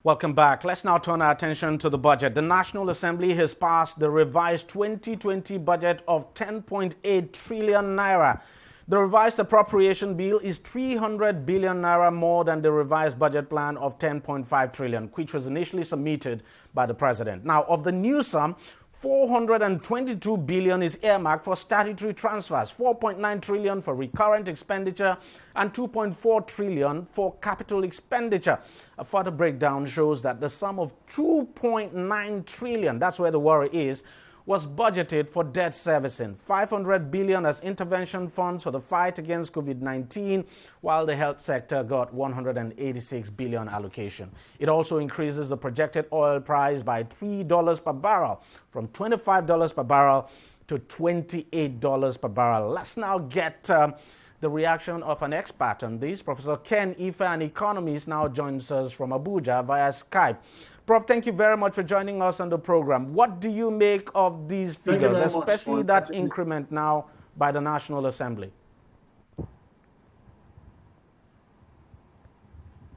Welcome back. Let's now turn our attention to the budget. The National Assembly has passed the revised 2020 budget of 10.8 trillion naira. The revised appropriation bill is 300 billion naira more than the revised budget plan of 10.5 trillion, which was initially submitted by the president. Now, of the new sum, 422 billion is earmarked for statutory transfers, 4.9 trillion for recurrent expenditure, and 2.4 trillion for capital expenditure. A further breakdown shows that the sum of 2.9 trillion, that's where the worry is, was budgeted for debt servicing, 500 billion as intervention funds for the fight against COVID-19, while the health sector got 186 billion allocation. It also increases the projected oil price by $3 per barrel, from $25 per barrel to $28 per barrel. Let's now get the reaction of an expert on this. Professor Ken Ife, an economist, now joins us from Abuja via Skype. Prof, thank you very much for joining us on the program. What do you make of these figures, especially that increment now by the National Assembly?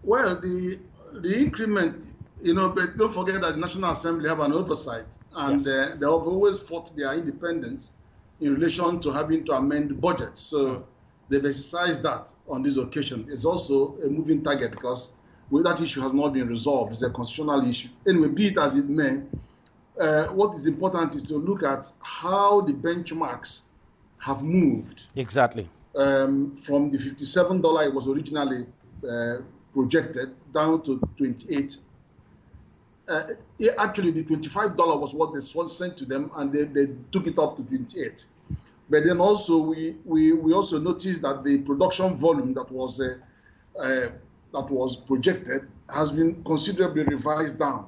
Well, the increment, but don't forget that the National Assembly have an oversight, and yes, they have always fought their independence in relation to having to amend the budget. So they've exercised that on this occasion. It's also a moving target because that issue has not been resolved. It's a constitutional issue. Anyway, be it as it may, what is important is to look at how the benchmarks have moved. Exactly. From the $57 it was originally projected down to 28. Actually, the $25 was what they sent to them, and they took it up to 28. But then also we also noticed that the production volume that was projected has been considerably revised down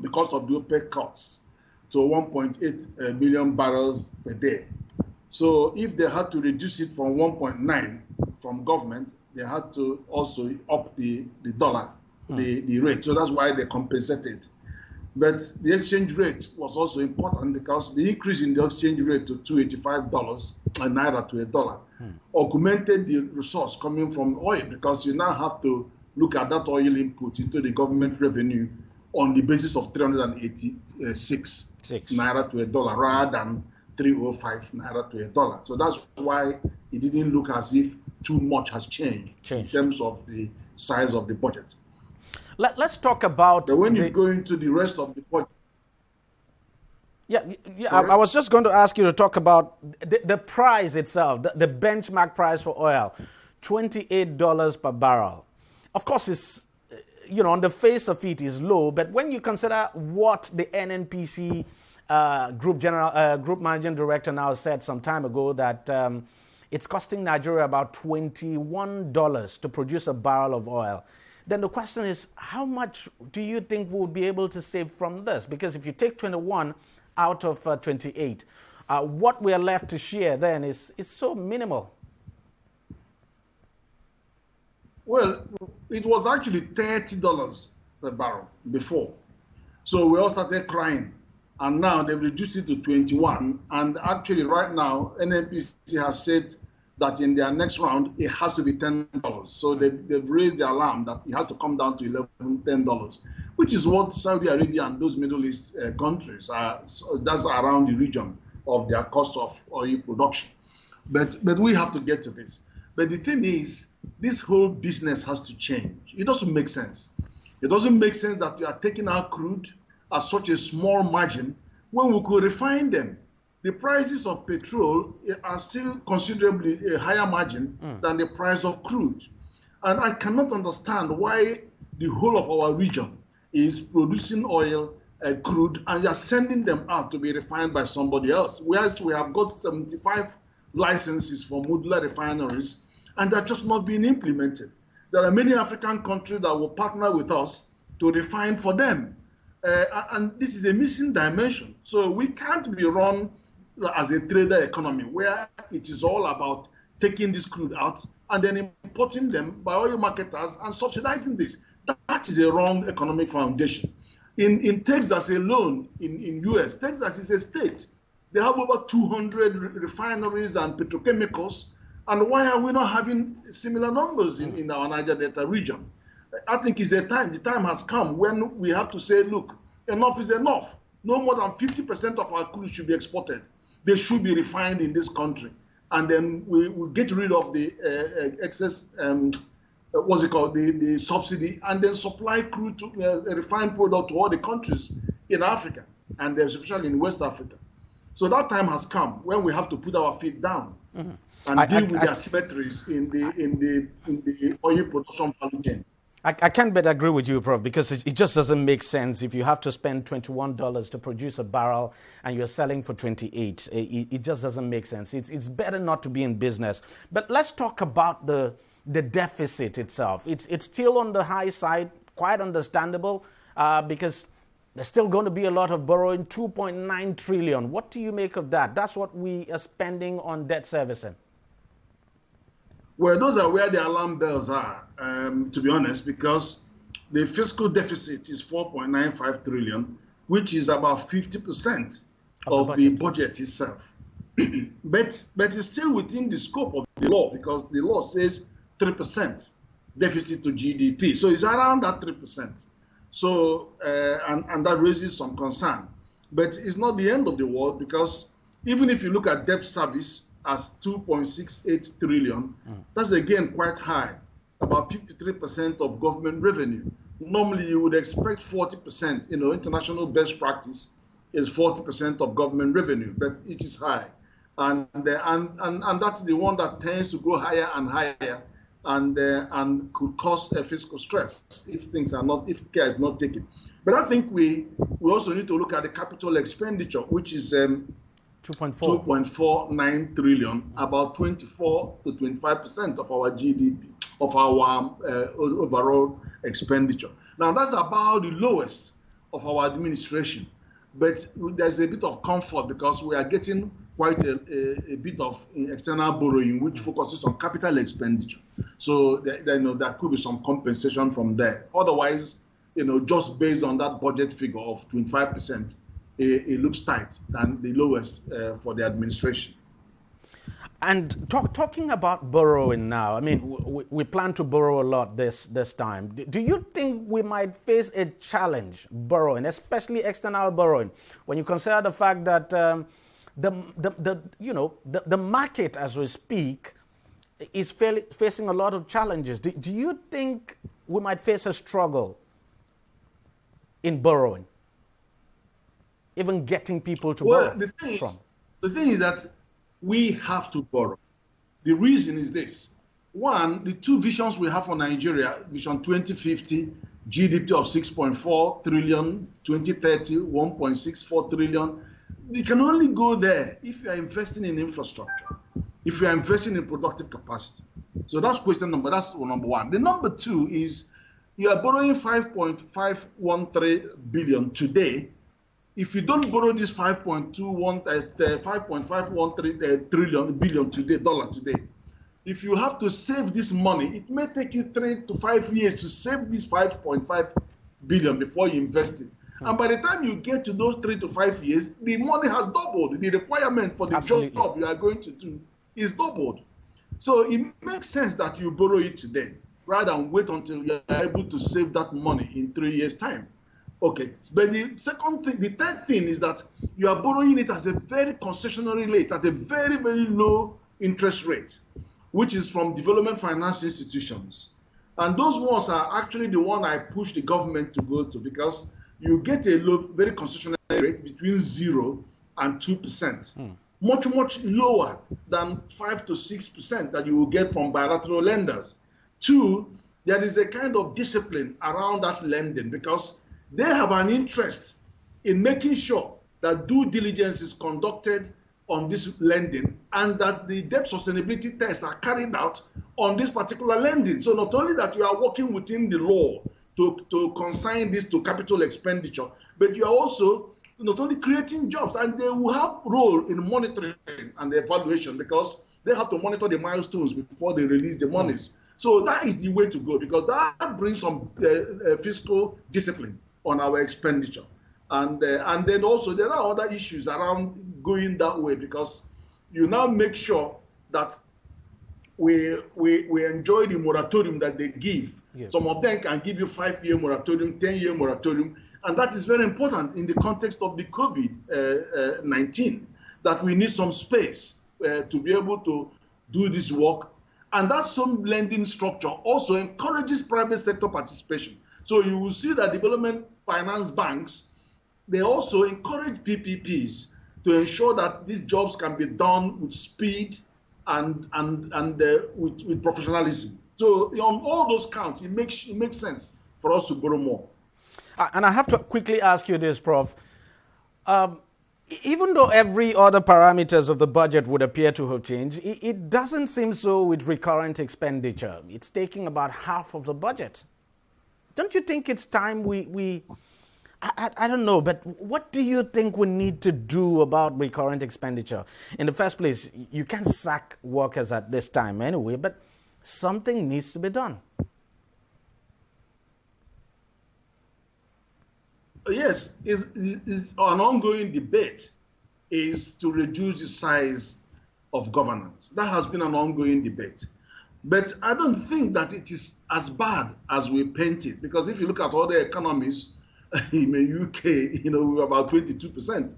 because of the OPEC cuts to 1.8 million barrels per day. So if they had to reduce it from 1.9 from government, they had to also up the dollar, the rate. So that's why they compensated. But the exchange rate was also important because the increase in the exchange rate to $285 and naira to a dollar augmented the resource coming from oil, because you now have to look at that oil input into the government revenue on the basis of 386 naira to a dollar rather than 305 naira to a dollar. So that's why it didn't look as if too much has changed. In terms of the size of the budget. Let's talk about... But when you go into the rest of the budget... I was just going to ask you to talk about the price itself, the benchmark price for oil, $28 per barrel. Of course, it's, on the face of it is low, but when you consider what the NNPC Group Managing Director now said some time ago, that it's costing Nigeria about $21 to produce a barrel of oil, then the question is, how much do you think we'll be able to save from this? Because if you take 21 out of 28, what we're left to share then is so minimal. Well, it was actually $30 per barrel before. So we all started crying. And now they've reduced it to 21. And actually right now, NNPC has said that in their next round, it has to be $10. So they've raised the alarm that it has to come down to $10, which is what Saudi Arabia and those Middle East countries are. So that's around the region of their cost of oil production. But we have to get to this. But the thing is, this whole business has to change. It doesn't make sense. It doesn't make sense that we are taking our crude at such a small margin when we could refine them. The prices of petrol are still considerably a higher margin than the price of crude. And I cannot understand why the whole of our region is producing oil, crude, and you're sending them out to be refined by somebody else. Whereas we have got 75 licenses for modular refineries, and they're just not being implemented. There are many African countries that will partner with us to refine for them. And this is a missing dimension. So we can't be run as a trader economy where it is all about taking this crude out and then importing them by oil marketers and subsidizing this. That is a wrong economic foundation. In Texas alone, in US, Texas is a state. They have over 200 refineries and petrochemicals. And why are we not having similar numbers in our Niger Delta region? I think the time has come when we have to say, look, enough is enough. No more than 50% of our crude should be exported. They should be refined in this country. And then we get rid of the excess, the subsidy, and then supply crude to refined product to all the countries in Africa, and especially in West Africa. So that time has come when we have to put our feet down and deal with the asymmetries in the oil production value chain. I can't but agree with you, Prof, because it just doesn't make sense if you have to spend $21 to produce a barrel and you're selling for 28. It just doesn't make sense. It's better not to be in business. But let's talk about the deficit itself. It's still on the high side, quite understandable, because there's still going to be a lot of borrowing, 2.9 trillion. What do you make of that? That's what we are spending on debt servicing. Well, those are where the alarm bells are, to be honest, because the fiscal deficit is 4.95 trillion, which is about 50% of the budget itself. but it's still within the scope of the law, because the law says 3% deficit to GDP. So it's around that 3%. So, and that raises some concern. But it's not the end of the world, because even if you look at debt service as 2.68 trillion, that's again quite high, about 53% of government revenue. Normally you would expect 40%, international best practice is 40% of government revenue, but it is high. And that's the one that tends to go higher and higher, and could cause a fiscal stress if care is not taken. But I think we also need to look at the capital expenditure, which is 2.49 trillion, about 24 to 25% of our GDP, of our overall expenditure. Now, that's about the lowest of our administration, but there's a bit of comfort because we are getting quite a bit of external borrowing, which focuses on capital expenditure. So there could be some compensation from there. Otherwise, just based on that budget figure of 25%, it looks tight and the lowest for the administration. And talking about borrowing now, I mean, we plan to borrow a lot this time. Do you think we might face a challenge borrowing, especially external borrowing, when you consider the fact that the market as we speak is facing a lot of challenges? Do you think we might face a struggle in borrowing, even getting people to borrow from? The thing is that we have to borrow. The reason is this. One, the two visions we have for Nigeria, Vision 2050, GDP of 6.4 trillion, 2030, 1.64 trillion. You can only go there if you are investing in infrastructure, if you are investing in productive capacity. So that's that's number one. The number two is you are borrowing 5.513 billion today. If you don't borrow this 5.513 billion dollar today, if you have to save this money, it may take you 3 to 5 years to save this 5.5 billion before you invest it. And by the time you get to those 3 to 5 years, the money has doubled. The requirement for the job you are going to do is doubled. So it makes sense that you borrow it today rather than wait until you are able to save that money in 3 years' time. Okay, but the third thing is that you are borrowing it at a very concessionary rate, at a very, very low interest rate, which is from development finance institutions. And those ones are actually the one I push the government to go to, because you get a low, very concessionary rate between 0 and 2%, much, much lower than 5 to 6% that you will get from bilateral lenders. Two, there is a kind of discipline around that lending, because they have an interest in making sure that due diligence is conducted on this lending and that the debt sustainability tests are carried out on this particular lending. So not only that you are working within the law to consign this to capital expenditure, but you are also not only creating jobs, and they will have role in monitoring and the evaluation, because they have to monitor the milestones before they release the monies. So that is the way to go, because that brings some fiscal discipline on our expenditure. And then also there are other issues around going that way, because you now make sure that we enjoy the moratorium that they give Yes. Some of them can give you 5-year moratorium, 10-year moratorium, and that is very important in the context of the COVID-19, that we need some space to be able to do this work. And that some lending structure also encourages private sector participation. So you will see that development finance banks, they also encourage PPPs to ensure that these jobs can be done with speed and with professionalism. So on all those counts, it makes sense for us to borrow more. And I have to quickly ask you this, Prof. Even though every other parameters of the budget would appear to have changed, it doesn't seem so with recurrent expenditure. It's taking about half of the budget. Don't you think it's time I don't know, but what do you think we need to do about recurrent expenditure? In the first place, you can't sack workers at this time anyway, but something needs to be done. Yes, is an ongoing debate is to reduce the size of governance. That has been an ongoing debate. But I don't think that it is as bad as we paint it, because if you look at all the economists in the UK, we're about 22%.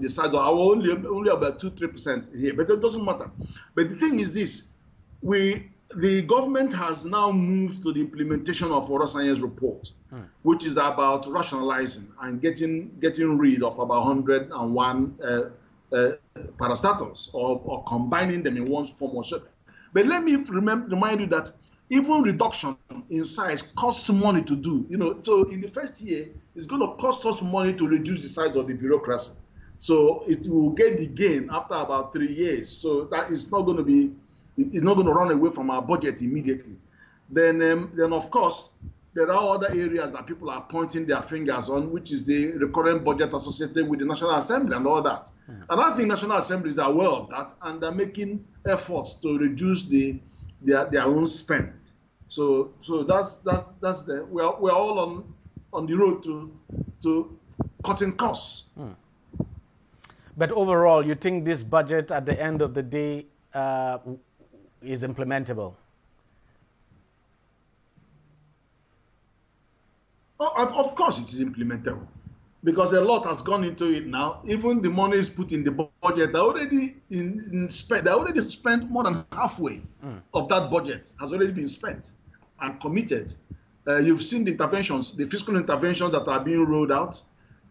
The size of our only about 2-3% here, but it doesn't matter. But the thing is this: the government has now moved to the implementation of Orosanye's report, which is about rationalizing and getting rid of about 101 parastatals or combining them in one form or shape. But let me remind you that even reduction in size costs money to do. So in the first year, it's going to cost us money to reduce the size of the bureaucracy. So it will get the gain after about 3 years. So that is not going to be. It's not going to run away from our budget immediately. Then of course, there are other areas that people are pointing their fingers on, which is the recurrent budget associated with the National Assembly and all that. And I think National Assemblies are aware of that, and they're making efforts to reduce their own spend. So that's we're all on the road to cutting costs. But overall, you think this budget at the end of the day is implementable? Of course it is implementable, because a lot has gone into it now. Even the money is put in the budget. They already spent more than halfway of that budget has already been spent and committed. You've seen the interventions, the fiscal interventions that are being rolled out.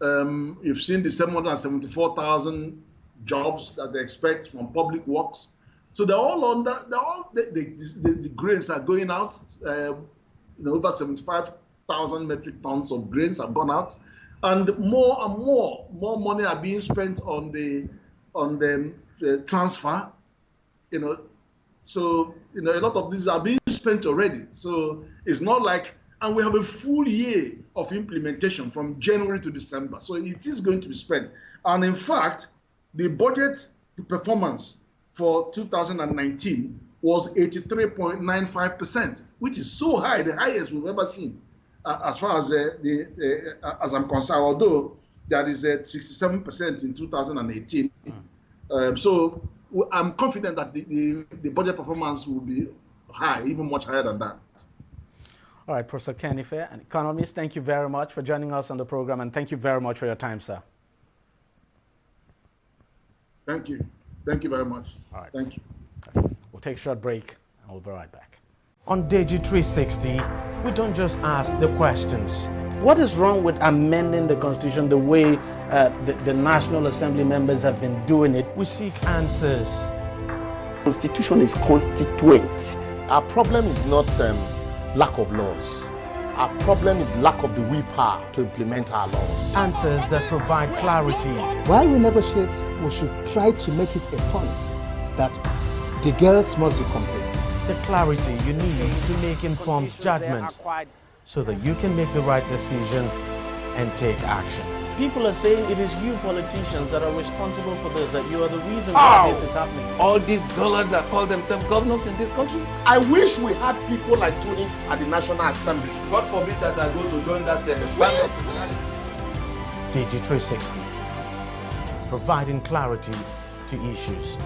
You've seen the 774,000 jobs that they expect from public works. So they're all on that. The grains are going out. Over 75,000 metric tons of grains have gone out, and more money are being spent on the transfer. So a lot of these are being spent already. So it's not like, and we have a full year of implementation from January to December. So it is going to be spent. And in fact, the budget performance for 2019 was 83.95%, which is so high, the highest we've ever seen, as far as as I'm concerned. Although that is at 67% in 2018. So I'm confident that the budget performance will be high, even much higher than that. All right, Professor Ken Ife, an economist, thank you very much for joining us on the program, and thank you very much for your time, sir. Thank you. Thank you very much. All right. Thank you. Okay. We'll take a short break, and we'll be right back. On DEJI360, we don't just ask the questions. What is wrong with amending the Constitution the way the National Assembly members have been doing it? We seek answers. Constitution is constituent. Our problem is not lack of laws. Our problem is lack of the willpower to implement our laws. Answers that provide clarity. While we negotiate, we should try to make it a point that the girls must be complete. The clarity you need to make informed judgment so that you can make the right decision and take action. People are saying it is you politicians that are responsible for this, that you are the reason why this is happening. All these dollars that call themselves governors in this country. I wish we had people like Tony at the National Assembly. God forbid that I go to join that ballot. DEJI360, providing clarity to issues.